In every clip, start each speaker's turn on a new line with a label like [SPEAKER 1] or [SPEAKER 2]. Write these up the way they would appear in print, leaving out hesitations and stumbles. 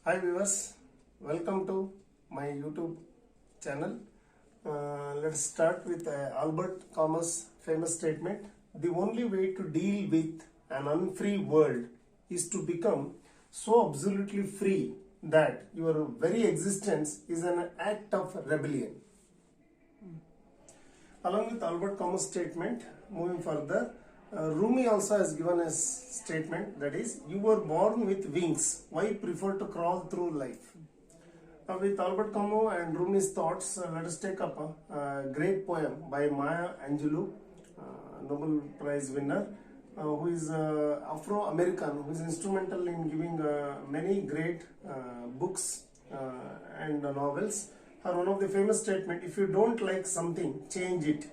[SPEAKER 1] Hi viewers, welcome to my YouTube channel. Let's start with Albert Camus' famous statement. The only way to deal with an unfree world is to become so absolutely free that your very existence is an act of rebellion. Along with Albert Camus' statement, moving further, Rumi also has given a statement, that is, you were born with wings, why prefer to crawl through life? With Albert Camus and Rumi's thoughts, let us take up a great poem by Maya Angelou, Nobel Prize winner, who is Afro-American, who is instrumental in giving many great books and novels. Her one of the famous statement, if you don't like something, change it.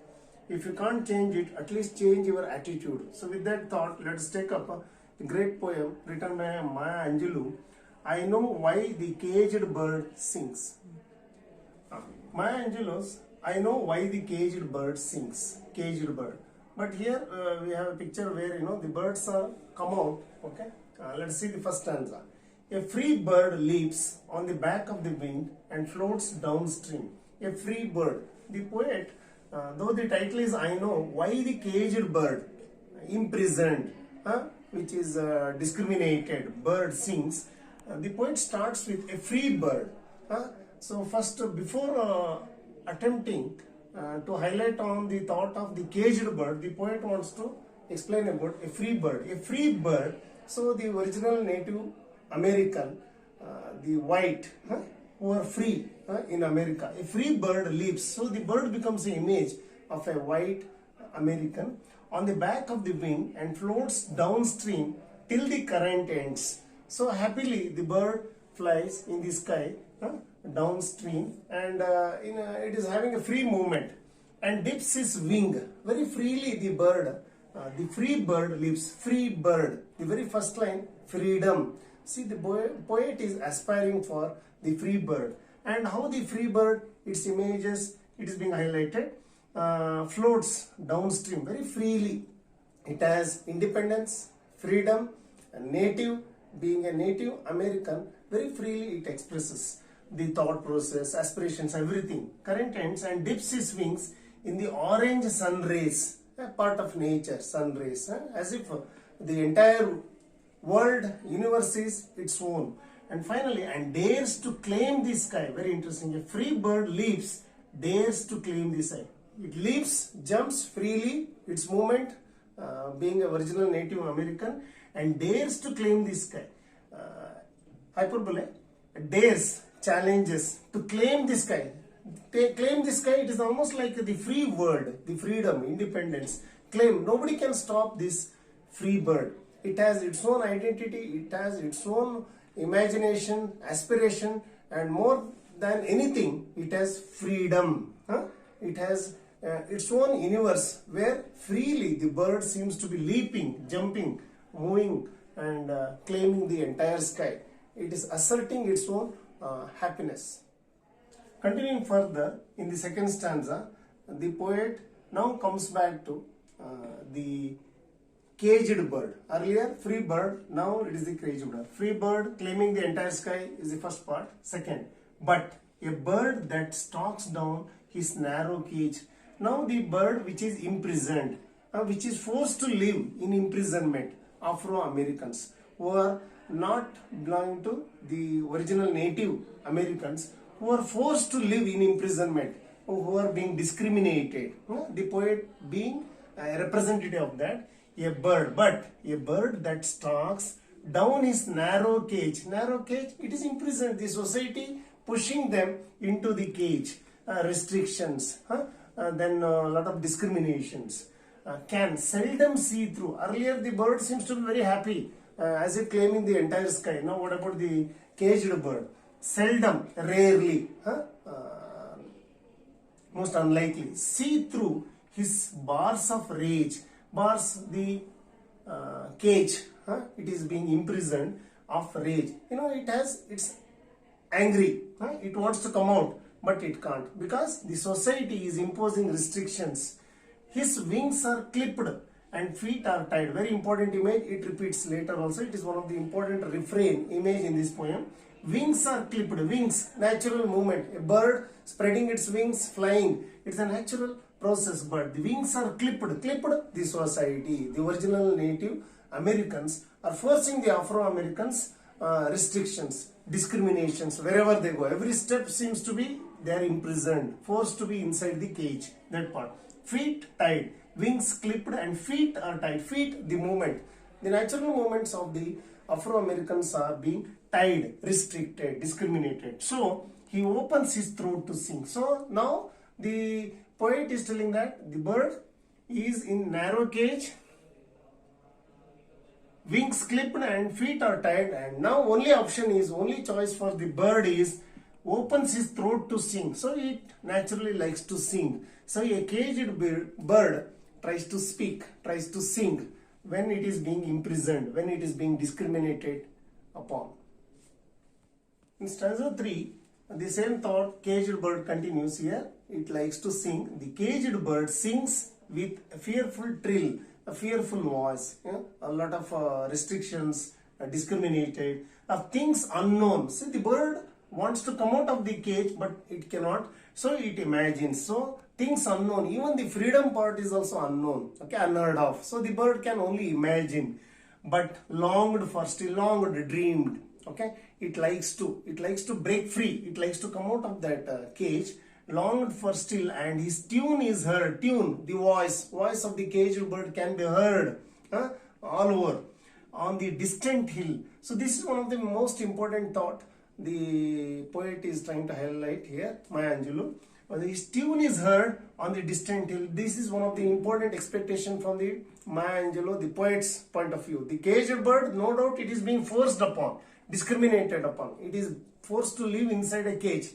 [SPEAKER 1] If you can't change it, at least change your attitude. So with that thought, let us take up a great poem written by Maya Angelou, I know why the caged bird sings. Maya Angelou's, I know why the caged bird sings. Caged bird. But here we have a picture where the birds are come out. Okay. Let's see the first stanza. A free bird leaps on the back of the wind and floats downstream. A free bird. The poet, though the title is I know why the caged bird, imprisoned, which is discriminated, bird sings. The poet starts with a free bird. So first, before attempting to highlight on the thought of the caged bird, the poet wants to explain about a free bird. A free bird, so the original Native American, the white, who are free in America. A free bird leaps, so the bird becomes the image of a white American on the back of the wing and floats downstream till the current ends. So happily the bird flies in the sky downstream, and it is having a free movement and dips its wing very freely. The free bird leaps. Free bird. The very first line, freedom. See, the poet is aspiring for the free bird, and how the free bird, its images, it is being highlighted, floats downstream very freely. It has independence, freedom, and native. Being a Native American, very freely it expresses the thought process, aspirations, everything. Current ends and dips its wings in the orange sun rays, a part of nature, sun rays, as if the entire world, universe is its own. And finally, and dares to claim the sky. Very interesting. A free bird leaps, dares to claim the sky. It leaps, jumps freely, its movement, being an original Native American, and dares to claim the sky. Hyperbole, dares, challenges to claim the sky. Claim the sky, it is almost like the free world, the freedom, independence. Claim, nobody can stop this free bird. It has its own identity, it has its own imagination, aspiration, and more than anything, it has freedom. It has its own universe where freely the bird seems to be leaping, jumping, moving, and claiming the entire sky. It is asserting its own happiness. Continuing further, in the second stanza, the poet now comes back to the caged bird. Earlier, free bird, now it is the caged bird. Free bird claiming the entire sky is the first part. Second, but a bird that stalks down his narrow cage. Now the bird which is imprisoned, which is forced to live in imprisonment. Afro-Americans who are not belonging to the original Native Americans, who are forced to live in imprisonment, who are being discriminated. The poet being a representative of that. A bird, but a bird that stalks down his narrow cage. Narrow cage, it is imprisoned. The society pushing them into the cage. Restrictions, then a lot of discriminations. Can seldom see through. Earlier the bird seems to be very happy, as if claiming the entire sky. Now what about the caged bird? Seldom, rarely, most unlikely, see through his bars of rage. Bars, the cage, it is being imprisoned of rage. It's angry, it wants to come out, but it can't, because the society is imposing restrictions. His wings are clipped and feet are tied. Very important image, it repeats later also. It is one of the important refrain image in this poem. Wings are clipped. Wings, natural movement. A bird spreading its wings, flying. It's a natural process, but the wings are clipped. Clipped, the society, the original Native Americans are forcing the Afro-Americans restrictions, discriminations, wherever they go. Every step seems to be they are imprisoned, forced to be inside the cage. That part. Feet tied, wings clipped, and feet are tied. Feet, the movement. The natural movements of the Afro-Americans are being tied, restricted, discriminated. So he opens his throat to sing. So now the poet is telling that the bird is in narrow cage, wings clipped and feet are tied, and now only choice for the bird is opens his throat to sing. So it naturally likes to sing. So a caged bird tries to speak, tries to sing when it is being imprisoned, when it is being discriminated upon. In stanza 3, the same thought, caged bird continues here. It likes to sing. The caged bird sings with a fearful trill, a fearful voice, a lot of restrictions, discriminated, of things unknown. See, the bird wants to come out of the cage, but it cannot, so it imagines. So things unknown, even the freedom part is also unknown, okay, unheard of. So the bird can only imagine, but longed for, still longed, dreamed. Okay, it likes to break free, it likes to come out of that cage, longed for still, and his tune is heard. Tune, the voice of the caged bird can be heard all over on the distant hill. So this is one of the most important thought the poet is trying to highlight here, Maya Angelou. His tune is heard on the distant hill. This is one of the important expectation from the Maya Angelou, the poet's point of view. The caged bird, no doubt, it is being forced upon, discriminated upon. It is forced to live inside a cage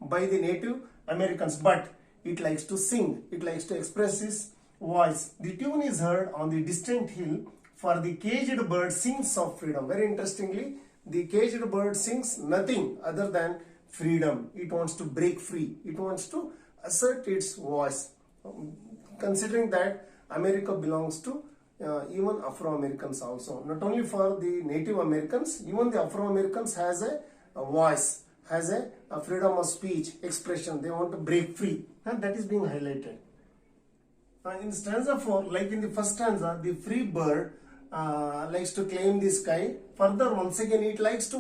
[SPEAKER 1] by the Native Americans, but it likes to sing, it likes to express his voice. The tune is heard on the distant hill, for the caged bird sings of freedom. Very interestingly, the caged bird sings nothing other than freedom. It wants to break free, it wants to assert its voice. Considering that America belongs to even Afro-Americans also. Not only for the Native Americans, even the Afro-Americans has a voice, has a freedom of speech, expression. They want to break free, and that is being highlighted. In stanza 4, like in the first stanza, the free bird likes to claim the sky. Further, once again, it likes to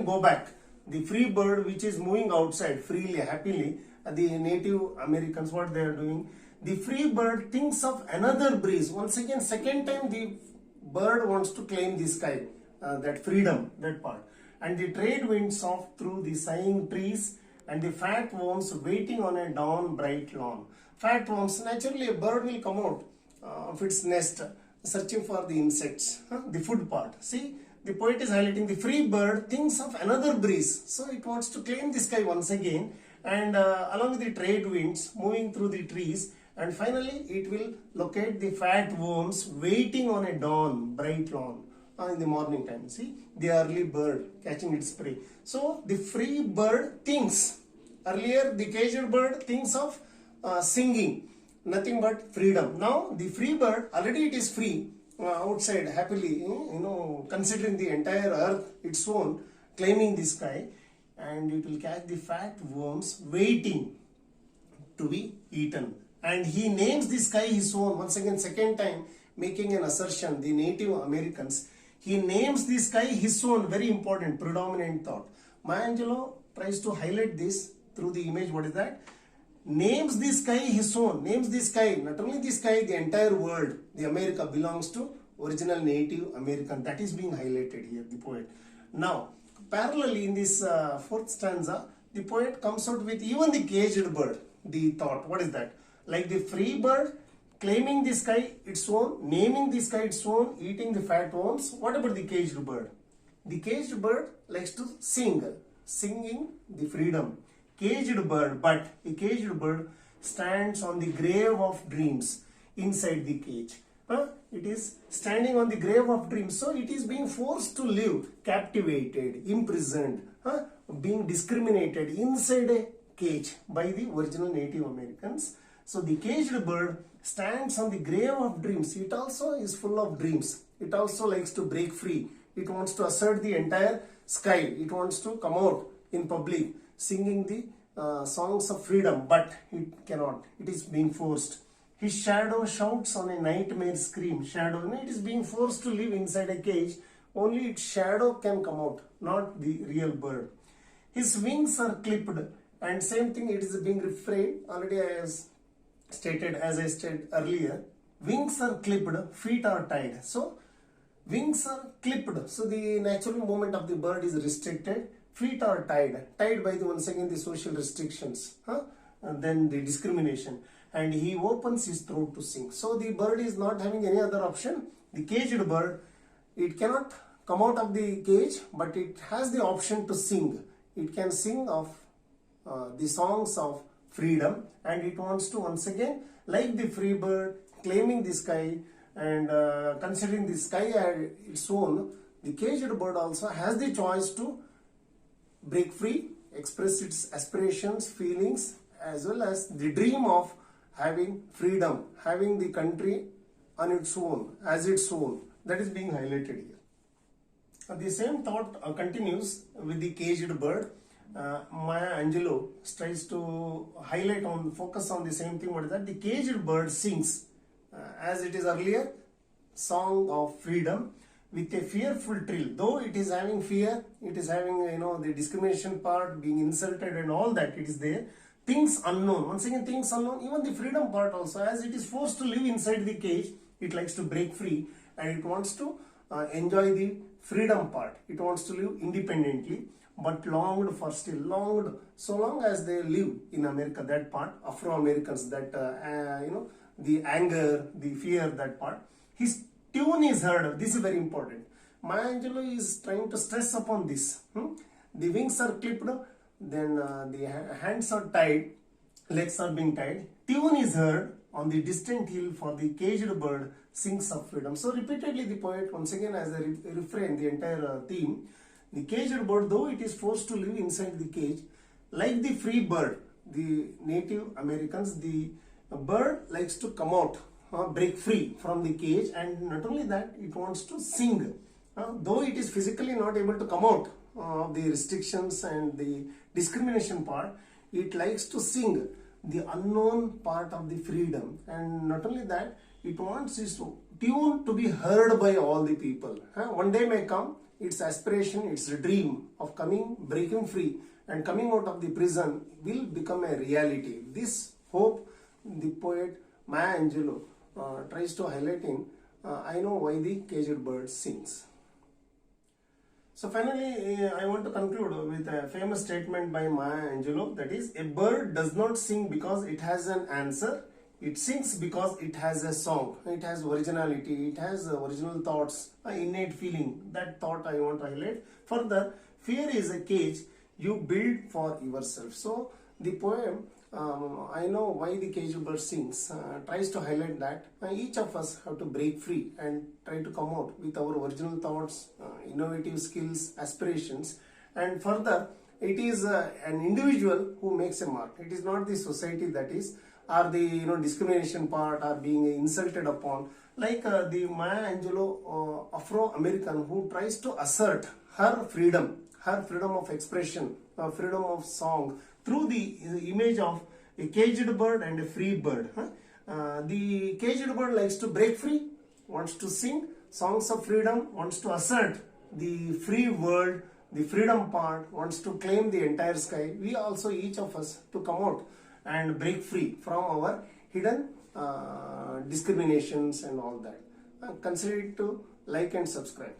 [SPEAKER 1] go back. The free bird which is moving outside freely, happily, the Native Americans, what they are doing, the free bird thinks of another breeze. Once again, second time the bird wants to claim the sky, that freedom, that part. And the trade winds off through the sighing trees, and the fat worms waiting on a dawn bright lawn. Fat worms, naturally a bird will come out of its nest, searching for the insects, the food part. See, the poet is highlighting the free bird thinks of another breeze. So it wants to claim the sky once again, and along with the trade winds moving through the trees, and finally it will locate the fat worms waiting on a dawn, bright lawn, in the morning time. See, the early bird catching its prey. So the free bird thinks. Earlier the caged bird thinks of singing, nothing but freedom. Now the free bird, already it is free, outside happily, considering the entire earth its own, claiming the sky, and it will catch the fat worms waiting to be eaten. And he names the sky his own. Once again, second time making an assertion, the Native Americans, he names the sky his own. Very important, predominant thought. Maya Angelou tries to highlight this through the image. What is that? Names the sky his own, names the sky, not only the sky, the entire world, the America belongs to original Native American. That is being highlighted here, the poet. Now, parallelly in this fourth stanza, the poet comes out with even the caged bird, the thought. What is that? Like the free bird claiming the sky its own, naming the sky its own, eating the fat worms. What about the caged bird? The caged bird likes to sing, singing the freedom. Caged bird, but a caged bird stands on the grave of dreams inside the cage. It is standing on the grave of dreams. So it is being forced to live, captivated, imprisoned, being discriminated inside a cage by the original Native Americans. So the caged bird stands on the grave of dreams. It also is full of dreams. It also likes to break free. It wants to assert the entire sky. It wants to come out in public singing the songs of freedom, but it cannot. It is being forced. His shadow shouts on a nightmare scream. Shadow, it is being forced to live inside a cage. Only its shadow can come out, not the real bird. His wings are clipped, and same thing, it is being refrained. Already I have stated, as I stated earlier, wings are clipped, feet are tied. So wings are clipped, so the natural movement of the bird is restricted. Feet are tied by the, once again, the social restrictions, and then the discrimination. And he opens his throat to sing. So the bird is not having any other option. The caged bird, it cannot come out of the cage, but it has the option to sing. It can sing of the songs of freedom, and it wants to, once again, like the free bird, claiming the sky and considering the sky as its own. The caged bird also has the choice to break free, express its aspirations, feelings, as well as the dream of having freedom, having the country on its own, as its own. That is being highlighted here. The same thought continues with the caged bird. Maya Angelou tries to highlight on, focus on the same thing. What is that? The caged bird sings, as it is earlier, song of freedom with a fearful trill. Though it is having fear, it is having, the discrimination part, being insulted and all that, it is there. Things unknown, once again, things unknown, even the freedom part also, as it is forced to live inside the cage, it likes to break free, and it wants to enjoy the freedom part. It wants to live independently, but longed for still, longed so long as they live in America, that part, Afro-Americans, that, the anger, the fear, that part. His tune is heard. This is very important. Maya Angelou is trying to stress upon this. The wings are clipped, then the hands are tied, legs are being tied. Tune is heard on the distant hill, for the caged bird sings of freedom. So repeatedly the poet, once again, as a refrain, the entire theme, the caged bird, though it is forced to live inside the cage, like the free bird, the Native Americans, the bird likes to come out, break free from the cage, and not only that, it wants to sing. Though it is physically not able to come out of the restrictions and the discrimination part, it likes to sing the unknown part of the freedom. And not only that, it wants its tune to be heard by all the people. One day may come, its aspiration, its dream of coming, breaking free and coming out of the prison will become a reality. This hope the poet Maya Angelou tries to highlight in I Know Why the Caged Bird Sings. So finally, I want to conclude with a famous statement by Maya Angelou, that is, a bird does not sing because it has an answer. It sings because it has a song. It has originality. It has original thoughts, an innate feeling. That thought I want to highlight. Further, fear is a cage you build for yourself. So the poem I Know Why the Caged Bird Sings tries to highlight that each of us have to break free and try to come out with our original thoughts, innovative skills, aspirations. And further, it is an individual who makes a mark. It is not the society that is, or the discrimination part, or being insulted upon, like the Maya Angelou, Afro-American, who tries to assert her freedom of expression, freedom of song, through the image of a caged bird and a free bird. The caged bird likes to break free, wants to sing songs of freedom, wants to assert the free world, the freedom part, wants to claim the entire sky. We also, each of us, to come out and break free from our hidden discriminations and all that. Consider it to like and subscribe.